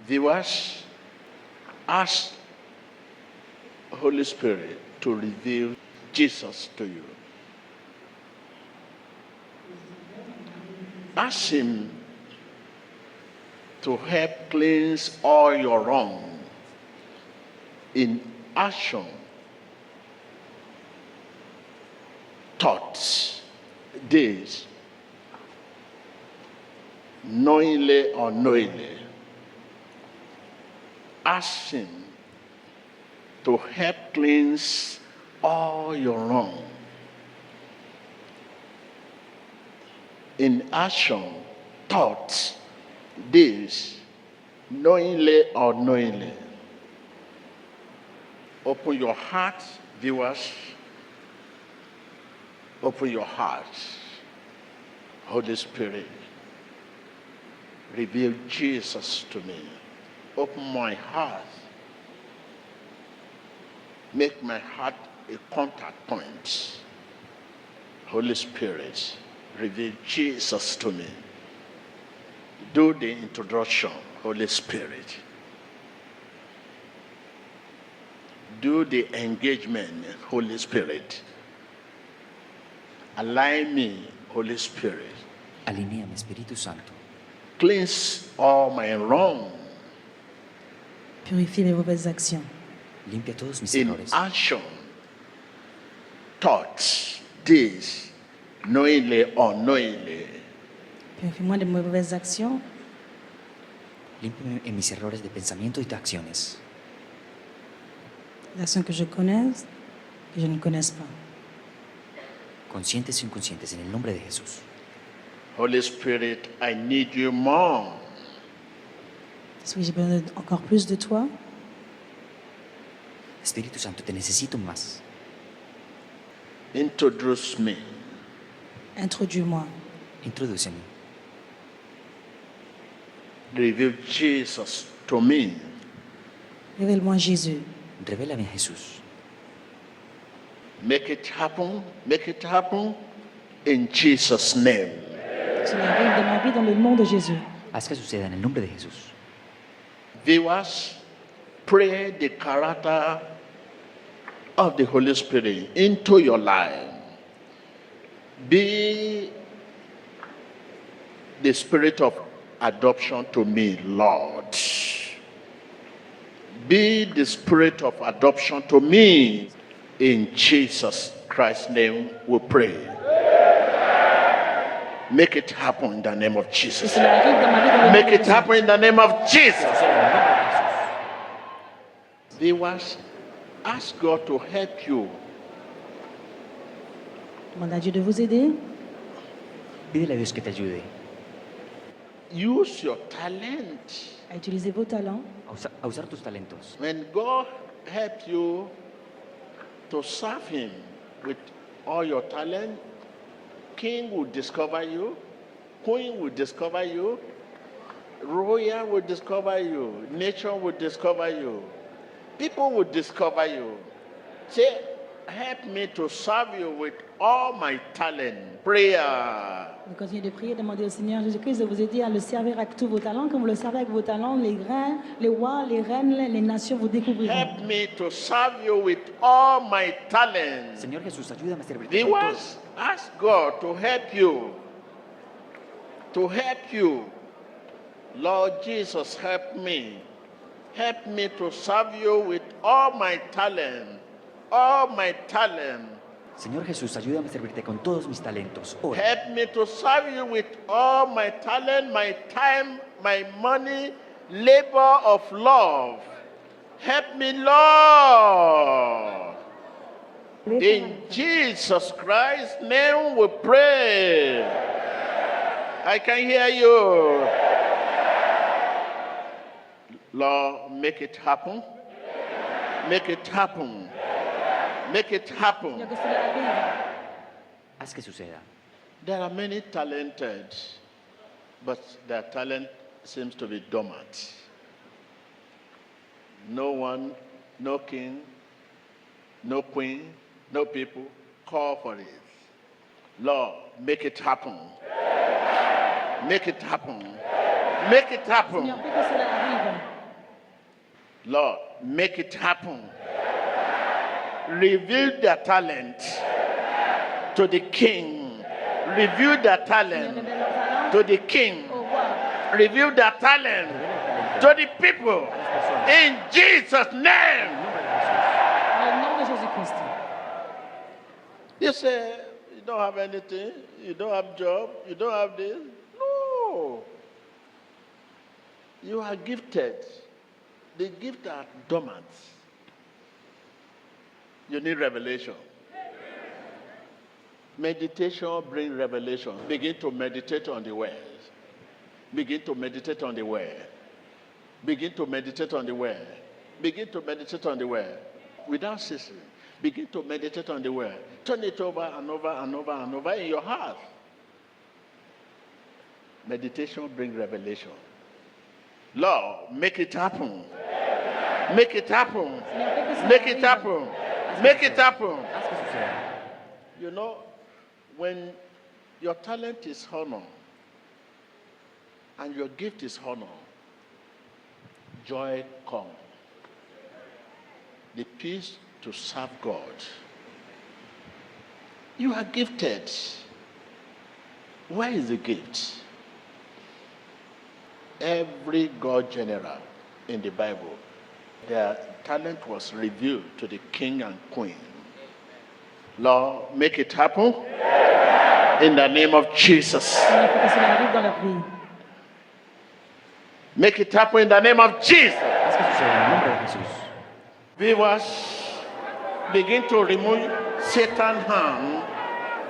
Viewers, ask Holy Spirit to reveal Jesus to you. Ask Him to help cleanse all your wrong in action, thoughts, deeds, knowingly or unknowingly. Ask Him to help cleanse all your wrong in action, thoughts, deeds, knowingly or unknowingly. Open your heart, viewers. Open your heart. Holy Spirit, reveal Jesus to me. Open my heart. Make my heart a contact point. Holy Spirit, reveal Jesus to me. Do the introduction, Holy Spirit. Do the engagement, Holy Spirit. Align me, Holy Spirit. Alinéame, Espíritu Santo. Cleanse all my wrong Purifie mes mauvaises actions. Limpia todos mis in errores. action, thoughts, deeds, knowingly or unknowingly. Purifie-moi de mes mauvaises actions, Límpiame en mis errores de pensamiento y de acciones. les actions que je connaisse, que je ne connaisse pas. Conscientes e inconscientes, en el nombre de Jesús. Holy Spirit, I need you more. Oui, j'ai besoin encore plus de toi. Espíritu Santo, te necesito más. Introduce me. Introduis-moi. Introdúceme. Reveal Jesus to me. Révèle-moi Jésus. Revélame a Jesús. Make it happen. Make it happen in Jesus' name. Cela arrive dans ma vie dans le nom de Jésus. Haz que suceda en el nombre de Jesús. Viewers, pray the character of the Holy Spirit into your life. Be the spirit of adoption to me, Lord. Be the spirit of adoption to me. In Jesus Christ's name we pray. Make it happen in the name of Et Jesus. cela arrive dans ma vie dans le nom Make de it Jésus. happen in the name of Jesus. Viewers, ask God to help you. Demande à Dieu de vous aider. Pídele a Dios que te ayude Use your talent. À utiliser vos talents. a usar tus talentos. When God helps you to serve Him with all your talent, King will discover you, Queen will discover you, Royal will discover you, nature will discover you, people will discover you. Say, help me to serve you with all my talent. Prayer. Vous continuez de prier, demandez au Seigneur Jésus-Christ de vous aider à le servir avec tous vos talents. Comme vous le servez avec vos talents, les reins, les rois, les reines, les nations vous découvriront. Help me to serve you with all my talent. Señor Jesús, ayúdame a servirte con todo. Viewers, ask God to help you. To help you. Lord Jesus, help me. Help me to serve you with all my talent. All my talent. Señor Jesús, ayúdame a servirte con todos mis talentos. Ora. Help me to serve you with all my talent, my time, my money, labor of love. Help me, Lord. In Jesus Christ's name we pray. I can hear you. Lord, make it happen. Make it happen. Make it happen. Seigneur, que cela arrive. Haz que suceda. There are many talented, but their talent seems to be dormant. No one, no king, no queen, no people call for it. Lord, make it happen. Make it happen. Make it happen. Seigneur, fais que cela arrive. Lord, make it happen. Reveal their talent to the king. Reveal their talent Révèle leur talent to the king. au roi. Reveal their talent to the people. In Jesus' name. Dans le nom de Jésus-Christ. You say, you don't have anything, you don't have job, you don't have this. No. You are gifted. The gifts are dormant. You need revelation. Meditation brings revelation. Begin to meditate on the word. Begin to meditate on the word. Begin to meditate on the word. Begin to meditate on the word. Without ceasing. Begin to meditate on the word. Turn it over and over and over and over in your heart. Meditation brings revelation. Lord, make it happen. Make it happen. Make it happen. Make it happen. Haz que suceda. You know, when your talent is honor and your gift is honor, joy comes. The peace to serve God. You are gifted. Where is the gift? Every God general in the Bible, their talent was revealed to the king and queen. Lord, make it happen in the name of Jesus. Seigneur, pour que cela arrive dans leur vie. Make it happen in the name of Jesus. Haz que suceda en el nombre de Jesús. Viewers, begin to remove Satan's hand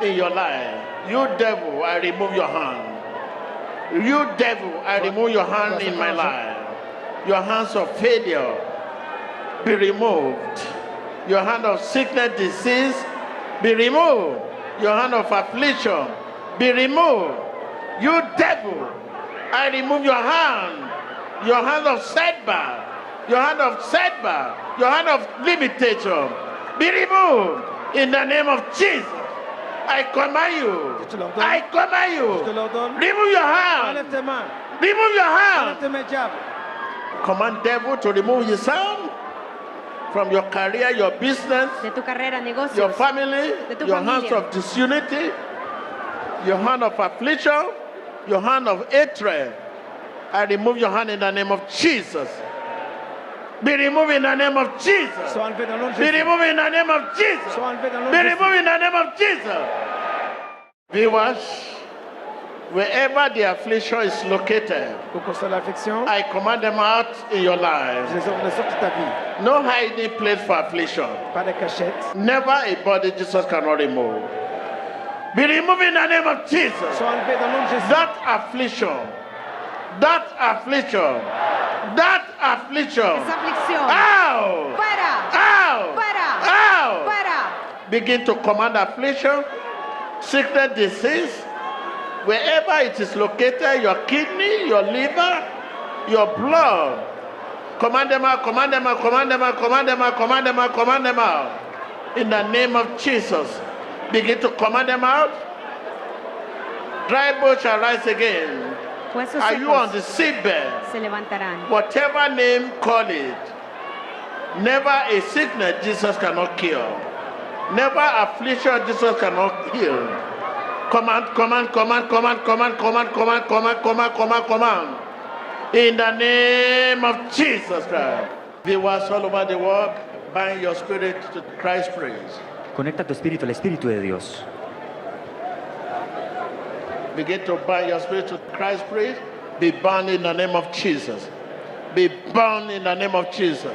in your life. You devil, I remove your hand. You devil, I remove your hand in my life. Your hands of failure be removed. Your hand of sickness, disease be removed. Your hand of affliction be removed. You devil, I remove your hand. Your hand of setback. Your hand of setback. Your hand of limitation be removed in the name of Jesus. I command you. Je te l'ordonne. I command Je te you. l'ordonne. Remove your hand. Enlève tes mains. Remove your hand. Enlève tes mains, diable. Command devil to remove his hand from your career, your business, de tu carrera, your negocios, family, De tu your familia. hands of disunity, your hand of affliction, your hand of hatred. I remove your hand in the name of Jesus. Be removed in the name of Jesus. Sois enlevé dans le nom de Be Jésus. removed in the name of Jesus. Sois enlevé dans le nom Be de Jésus. removed in the name of Jesus. Viewers, wherever the affliction is located, Où que soit l'affliction, I command them out in your je life. les ordonne de sortir de ta vie. No hiding place for affliction. Pas de cachette. Never a body Jesus cannot remove. Be removed in the name of Jesus. Sois enlevé dans le nom de Jésus. That affliction, that affliction, that affliction. esa aflicción, Ow! fuera, Ow! fuera, Ow! fuera. Begin to command affliction, sickness, disease, wherever it is located, your kidney, your liver, your blood. Command them out, command them out, command them out, command them out, command them out, command them out. In the name of Jesus. Begin to command them out. Dry bones shall rise again. Huesos Are you on secos the seabed? se levantarán. Whatever name call it, never a sickness Jesus cannot cure. Never affliction Jesus cannot heal. Command, command, command, command, command, command, command, command, command, command, command. In the name of Jesus Christ. Viewers all over the world, bind your spirit to Christ's praise. Conecta tu espíritu al Espíritu de Dios. Begin to bind your spirit to Christ's praise. Be bound in the name of Jesus. Be bound in the name of Jesus.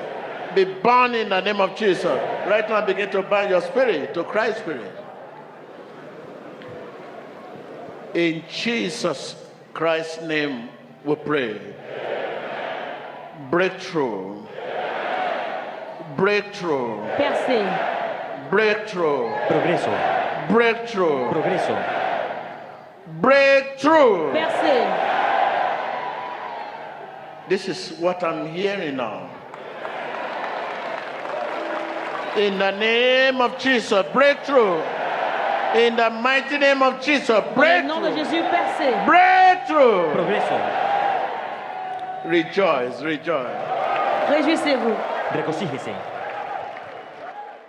Be bound in the name of Jesus. Right now, begin to bind your spirit to Christ's spirit. In Jesus Christ's name, we pray. Breakthrough. Breakthrough. Percée. Breakthrough. Progreso, Breakthrough. progreso, Breakthrough. Percée. This is what I'm hearing now. In the name of Jesus, breakthrough. In the mighty name of Jesus, Dans le nom de breakthrough. Jésus, percée. Breakthrough. progreso. Rejoice, rejoice. Réjouissez-vous. Regocíjese.